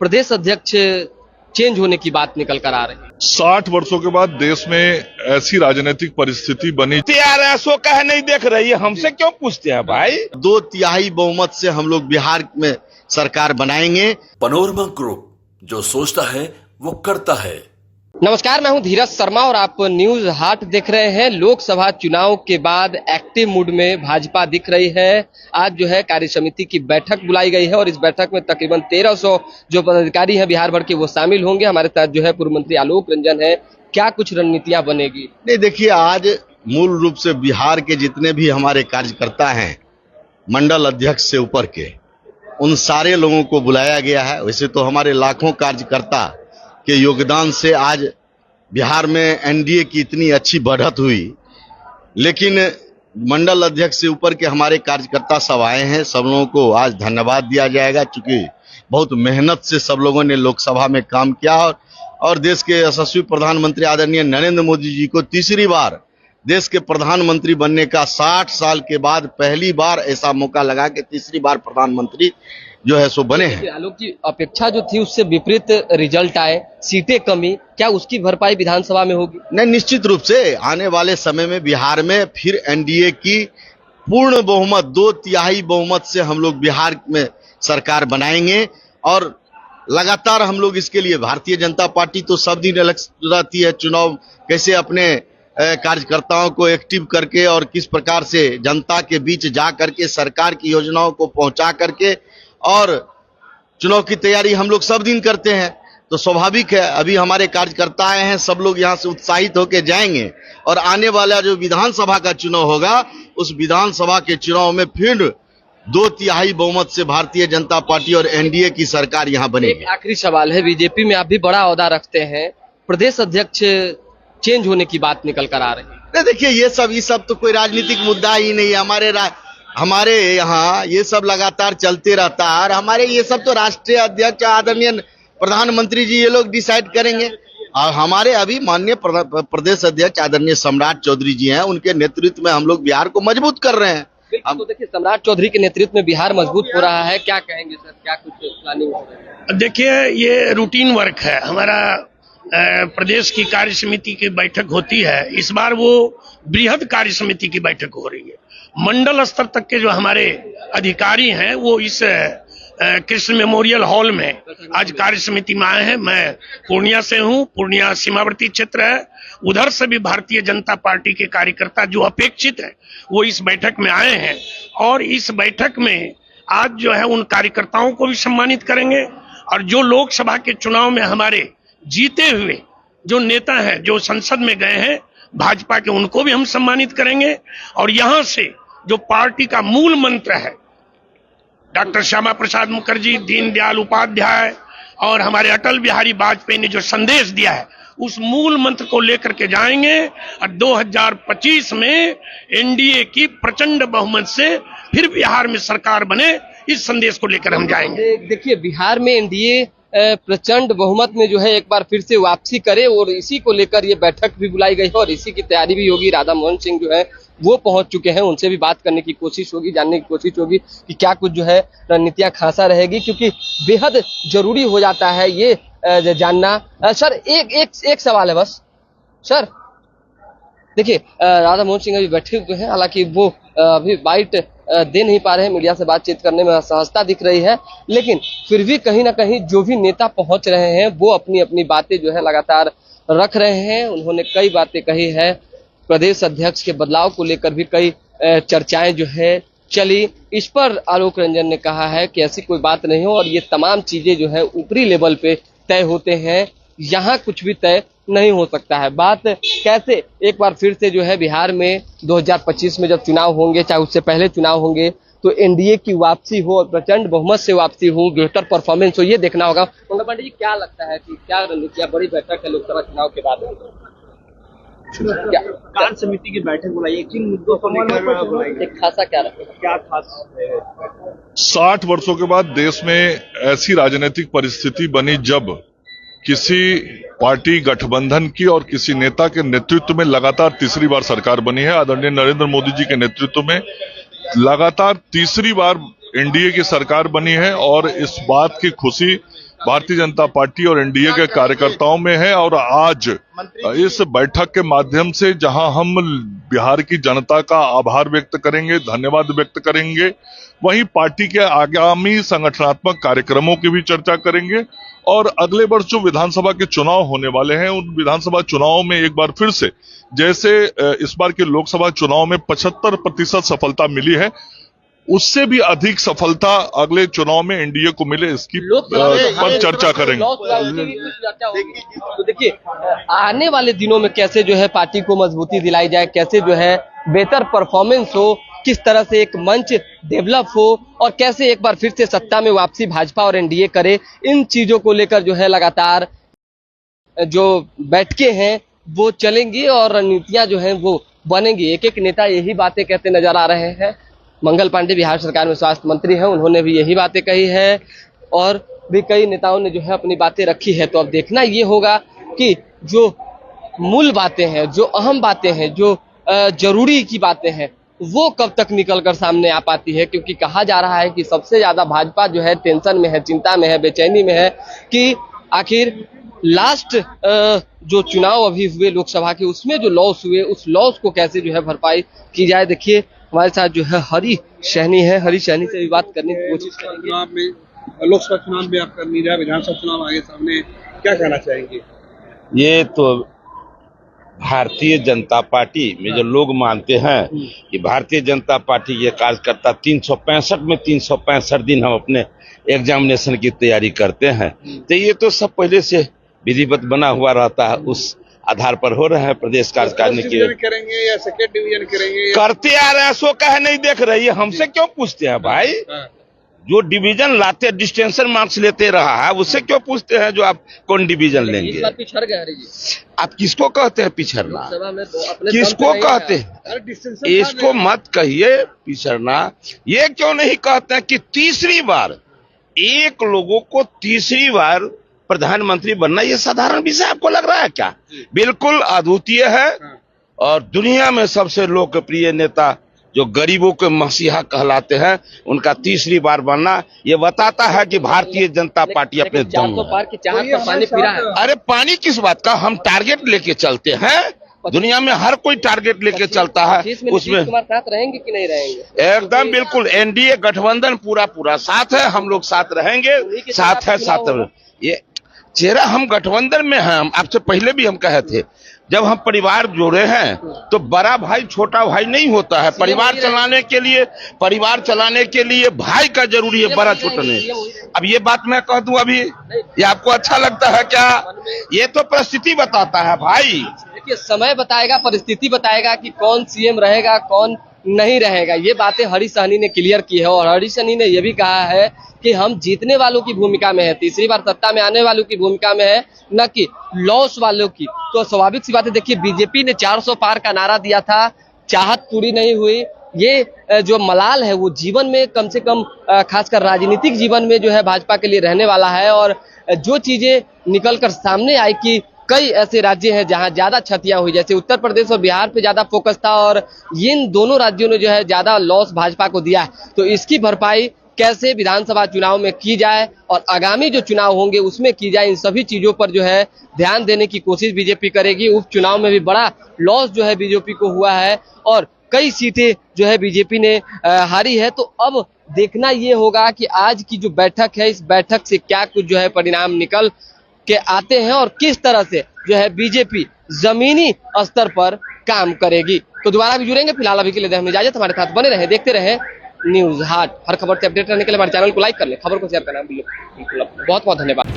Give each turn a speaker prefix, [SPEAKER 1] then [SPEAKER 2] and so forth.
[SPEAKER 1] प्रदेश अध्यक्ष चेंज होने की बात निकल कर आ रही है।
[SPEAKER 2] 60 वर्षों के बाद देश में ऐसी राजनीतिक परिस्थिति बनी।
[SPEAKER 3] TRSO कहे नहीं देख रही है, हमसे क्यों पूछते हैं भाई।
[SPEAKER 4] 2/3 बहुमत से हम लोग बिहार में सरकार बनाएंगे।
[SPEAKER 5] पैनोरमा ग्रुप, जो सोचता है वो करता है।
[SPEAKER 1] नमस्कार, मैं हूं धीरज शर्मा और आप न्यूज हाट देख रहे हैं। लोकसभा चुनाव के बाद एक्टिव मूड में भाजपा दिख रही है। आज जो है कार्य समिति की बैठक बुलाई गई है और इस बैठक में तकरीबन 1300 जो पदाधिकारी हैं बिहार भर के वो शामिल होंगे। हमारे साथ जो है पूर्व मंत्री आलोक रंजन है। क्या कुछ रणनीतियां बनेगी?
[SPEAKER 4] नहीं, देखिए, आज मूल रूप से बिहार के जितने भी हमारे कार्यकर्ता हैं, मंडल अध्यक्ष से ऊपर के, उन सारे लोगों को बुलाया गया है। वैसे तो हमारे लाखों कार्यकर्ता के योगदान से आज बिहार में एनडीए की इतनी अच्छी बढ़त हुई, लेकिन मंडल अध्यक्ष से ऊपर के हमारे कार्यकर्ता सब आए हैं। सब लोगों को आज धन्यवाद दिया जाएगा, क्योंकि बहुत मेहनत से सब लोगों ने लोकसभा में काम किया और देश के यशस्वी प्रधानमंत्री आदरणीय नरेंद्र मोदी जी को तीसरी बार देश के प्रधानमंत्री बनने का 60 साल के बाद पहली बार ऐसा मौका लगा कि तीसरी बार प्रधानमंत्री जो है सो बने हैं।
[SPEAKER 1] आलोक जी, अपेक्षा जो थी उससे विपरीत रिजल्ट आए, सीटें कमी, क्या उसकी भरपाई विधानसभा में होगी?
[SPEAKER 4] नहीं, निश्चित रूप से आने वाले समय में बिहार में फिर एनडीए की पूर्ण बहुमत 2/3 बहुमत से हम लोग बिहार में सरकार बनाएंगे। और लगातार हम लोग इसके लिए, भारतीय जनता पार्टी तो सब दिन अलग रहती है, चुनाव कैसे अपने कार्यकर्ताओं को एक्टिव करके और किस प्रकार से जनता के बीच जा करके सरकार की योजनाओं को पहुंचा करके और चुनाव की तैयारी हम लोग सब दिन करते हैं। तो स्वाभाविक है, अभी हमारे कार्यकर्ता आए हैं, सब लोग यहाँ से उत्साहित होकर जाएंगे और आने वाला जो विधानसभा का चुनाव होगा, उस विधानसभा के चुनाव में फिर 2/3 बहुमत से भारतीय जनता पार्टी और एनडीए की सरकार यहाँ बनेगी।
[SPEAKER 1] आखिरी सवाल है, बीजेपी में आप भी बड़ा ओहदा रखते हैं, प्रदेश अध्यक्ष चेंज होने की बात निकल कर आ रही है।
[SPEAKER 4] देखिए, ये सब तो कोई राजनीतिक मुद्दा ही नहीं है। हमारे यहाँ ये सब लगातार चलते रहता है और हमारे ये सब तो राष्ट्रीय अध्यक्ष आदरणीय प्रधानमंत्री जी ये लोग डिसाइड करेंगे। और हमारे अभी माननीय प्रदेश अध्यक्ष आदरणीय सम्राट चौधरी जी हैं, उनके नेतृत्व में हम लोग बिहार को मजबूत कर रहे हैं।
[SPEAKER 1] तो देखिए, सम्राट चौधरी के नेतृत्व में बिहार मजबूत हो रहा है, क्या कहेंगे सर? क्या कुछ प्लानिंग हो रही है?
[SPEAKER 6] देखिए, ये रूटीन वर्क है हमारा। प्रदेश की कार्य समिति की बैठक होती है, इस बार वो बृहद कार्य समिति की बैठक हो रही है। मंडल स्तर तक के जो हमारे अधिकारी हैं वो इस कृष्ण मेमोरियल हॉल में आज कार्य समिति में आए हैं। मैं पूर्णिया से हूँ, पूर्णिया सीमावर्ती क्षेत्र है, उधर से भी भारतीय जनता पार्टी के कार्यकर्ता जो अपेक्षित है वो इस बैठक में आए हैं। और इस बैठक में आज जो है उन कार्यकर्ताओं को भी सम्मानित करेंगे और जो लोकसभा के चुनाव में हमारे जीते हुए जो नेता हैं, जो संसद में गए हैं भाजपा के, उनको भी हम सम्मानित करेंगे। और यहां से जो पार्टी का मूल मंत्र है, डॉक्टर श्यामा प्रसाद मुखर्जी, दीनदयाल उपाध्याय और हमारे अटल बिहारी वाजपेयी ने जो संदेश दिया है, उस मूल मंत्र को लेकर के जाएंगे और 2025 में एनडीए की प्रचंड बहुमत से फिर बिहार में सरकार बने, इस संदेश को लेकर हम जाएंगे।
[SPEAKER 1] देखिए, बिहार में एनडीए प्रचंड बहुमत में जो है एक बार फिर से वापसी करे और इसी को लेकर ये बैठक भी बुलाई गई है और इसी की तैयारी भी होगी। राधा मोहन सिंह जो है वो पहुंच चुके हैं, उनसे भी बात करने की कोशिश होगी, जानने की कोशिश होगी कि क्या कुछ जो है रणनीतियां खासा रहेगी, क्योंकि बेहद जरूरी हो जाता है ये जानना। सर, एक सवाल है बस सर। देखिए, राधा मोहन सिंह अभी बैठे हुए हैं, हालांकि वो अभी बाइट दे नहीं पा रहे हैं, मीडिया से बातचीत करने में असहजता दिख रही है, लेकिन फिर भी कहीं ना कहीं जो भी नेता पहुंच रहे हैं वो अपनी अपनी बातें जो है लगातार रख रहे हैं। उन्होंने कई बातें कही है, प्रदेश अध्यक्ष के बदलाव को लेकर भी कई चर्चाएं जो है चली। इस पर आलोक रंजन ने कहा है कि ऐसी कोई बात नहीं हो और ये तमाम चीजें जो है ऊपरी लेवल पे तय होते हैं, यहाँ कुछ भी तय नहीं हो सकता है। बात कैसे एक बार फिर से जो है बिहार में 2025 में जब चुनाव होंगे, चाहे उससे पहले चुनाव होंगे, तो एनडीए की वापसी हो और प्रचंड बहुमत से वापसी हो, बेहतर परफॉर्मेंस हो, ये देखना होगा। मंगल पांडे जी, क्या लगता है कि क्या रणनीतियां, बड़ी बैठक है लोकसभा चुनाव के बाद,
[SPEAKER 7] कार्य समिति की बैठक बुलाई, किन मुद्दों को लेकर
[SPEAKER 1] एक खासा क्या रखेगा,
[SPEAKER 7] क्या खास?
[SPEAKER 2] 60 वर्षों के बाद देश में ऐसी राजनीतिक परिस्थिति बनी जब किसी पार्टी गठबंधन की और किसी नेता के नेतृत्व में लगातार तीसरी बार सरकार बनी है। आदरणीय नरेंद्र मोदी जी के नेतृत्व में लगातार तीसरी बार एनडीए की सरकार बनी है और इस बात की खुशी भारतीय जनता पार्टी और एनडीए के कार्यकर्ताओं में है। और आज इस बैठक के माध्यम से जहां हम बिहार की जनता का आभार व्यक्त करेंगे, धन्यवाद व्यक्त करेंगे, वहीं पार्टी के आगामी संगठनात्मक कार्यक्रमों की भी चर्चा करेंगे। और अगले वर्ष जो विधानसभा के चुनाव होने वाले हैं, उन विधानसभा चुनावों में एक बार फिर से जैसे इस बार के लोकसभा चुनाव में 75% सफलता मिली है, उससे भी अधिक सफलता अगले चुनाव में एनडीए को मिले, इसकी पर चर्चा करेंगे।
[SPEAKER 1] तो देखिए, आने वाले दिनों में कैसे जो है पार्टी को मजबूती दिलाई जाए, कैसे जो है बेहतर परफॉर्मेंस हो, किस तरह से एक मंच डेवलप हो और कैसे एक बार फिर से सत्ता में वापसी भाजपा और एनडीए करे, इन चीजों को लेकर जो है लगातार जो बैठकें हैं वो चलेंगी और रणनीतियां जो हैं वो बनेंगी। एक एक नेता यही बातें कहते नजर आ रहे हैं। मंगल पांडे बिहार सरकार में स्वास्थ्य मंत्री हैं, उन्होंने भी यही बातें कही है और भी कई नेताओं ने जो है अपनी बातें रखी है। तो अब देखना ये होगा कि जो मूल बातें हैं, जो अहम बातें हैं, जो जरूरी की बातें हैं, वो कब तक निकलकर सामने आ पाती है। क्योंकि कहा जा रहा है कि सबसे ज्यादा भाजपा जो है टेंशन में है, चिंता में है, बेचैनी में है कि आखिर लास्ट जो चुनाव अभी हुए लोकसभा के, उसमें जो लॉस हुए, उस लॉस को कैसे जो है भरपाई की जाए। देखिए हमारे साथ जो है हरी सैनी है, हरी सैनी से भी बात करने की कोशिश करेंगे।
[SPEAKER 7] लोकसभा चुनाव में आपका नहीं रहा, विधानसभा चुनाव आगे सामने, क्या कहना चाहेंगे?
[SPEAKER 3] ये तो भारतीय जनता पार्टी में जो लोग मानते हैं कि भारतीय जनता पार्टी के कार्यकर्ता 365 में 365 दिन हम अपने एग्जामिनेशन की तैयारी करते हैं, तो ये तो सब पहले से विधिवत बना हुआ रहता है, उस आधार पर हो रहे हैं प्रदेश कार्यकारिणी की।
[SPEAKER 7] करेंगे या सेकेंड डिवीजन करेंगे?
[SPEAKER 3] करते आ रहे हैं, सो कहे नहीं देख रही है, हमसे क्यों पूछते हैं भाई? जो डिवीजन लाते, डिस्टेंशन मार्क्स लेते रहा है, उससे क्यों पूछते हैं जो आप कौन डिवीजन लेंगे?
[SPEAKER 1] पिछड़ गए हरी जी।
[SPEAKER 3] आप किसको कहते हैं पिछड़ना? किसको कहते हैं? इसको मत कहिए पिछड़ना। ये क्यों नहीं कहते हैं कि तीसरी बार एक लोगों को तीसरी बार प्रधानमंत्री बनना ये साधारण विषय आपको लग रहा है क्या? बिल्कुल अद्वितीय है। और दुनिया में सबसे लोकप्रिय नेता जो गरीबों के मसीहा कहलाते हैं, उनका तीसरी बार बनना ये बताता है कि भारतीय जनता पार्टी अपने दम है।
[SPEAKER 1] पानी पी रहा है।
[SPEAKER 3] अरे पानी किस बात का? हम टारगेट लेके चलते हैं। दुनिया में हर कोई टारगेट लेके चलता है, उसमें
[SPEAKER 1] साथ रहेंगे कि नहीं रहेंगे?
[SPEAKER 3] एकदम बिल्कुल एनडीए गठबंधन पूरा साथ है, हम लोग साथ रहेंगे, साथ है, साथ है। ये चेहरा हम गठबंधन में हैं। हम आपसे पहले भी हम कहे थे, जब हम परिवार जोड़े हैं तो बड़ा भाई छोटा भाई नहीं होता है। परिवार चलाने के लिए भाई का जरूरी है, बड़ा छोटा नहीं। अब ये बात मैं कह दूं अभी, ये आपको अच्छा लगता है क्या? ये तो परिस्थिति बताता है भाई।
[SPEAKER 1] देखिए समय बताएगा, परिस्थिति बताएगा कि कौन सीएम रहेगा, कौन नहीं रहेगा। ये बातें हरी सहनी ने क्लियर की है और हरी सहनी ने यह भी कहा है कि हम जीतने वालों की भूमिका में है, तीसरी बार सत्ता में आने वालों की भूमिका में है, न कि लॉस वालों की। तो स्वाभाविक सी बात है। देखिए बीजेपी ने 400 पार का नारा दिया था, चाहत पूरी नहीं हुई। ये जो मलाल है वो जीवन में कम से कम खासकर राजनीतिक जीवन में जो है भाजपा के लिए रहने वाला है। और जो चीजें निकलकर सामने आई कि कई ऐसे राज्य हैं जहां ज्यादा क्षतियां हुई, जैसे उत्तर प्रदेश और बिहार पे ज्यादा फोकस था और इन दोनों राज्यों ने जो है ज्यादा लॉस भाजपा को दिया है। तो इसकी भरपाई कैसे विधानसभा चुनाव में की जाए और आगामी जो चुनाव होंगे उसमें की जाए, इन सभी चीजों पर जो है ध्यान देने की कोशिश बीजेपी करेगी। उपचुनाव में भी बड़ा लॉस जो है बीजेपी को हुआ है और कई सीटें जो है बीजेपी ने हारी है। तो अब देखना ये होगा कि आज की जो बैठक है, इस बैठक से क्या कुछ जो है परिणाम निकल के आते हैं और किस तरह से जो है बीजेपी जमीनी स्तर पर काम करेगी। तो दोबारा भी जुड़ेंगे, फिलहाल अभी के लिए हमें इजाजत। हमारे साथ बने रहे, देखते रहे न्यूज हाट। हर खबर से अपडेट रहने के लिए हमारे चैनल को लाइक कर ले, खबर को शेयर करना। बहुत बहुत धन्यवाद।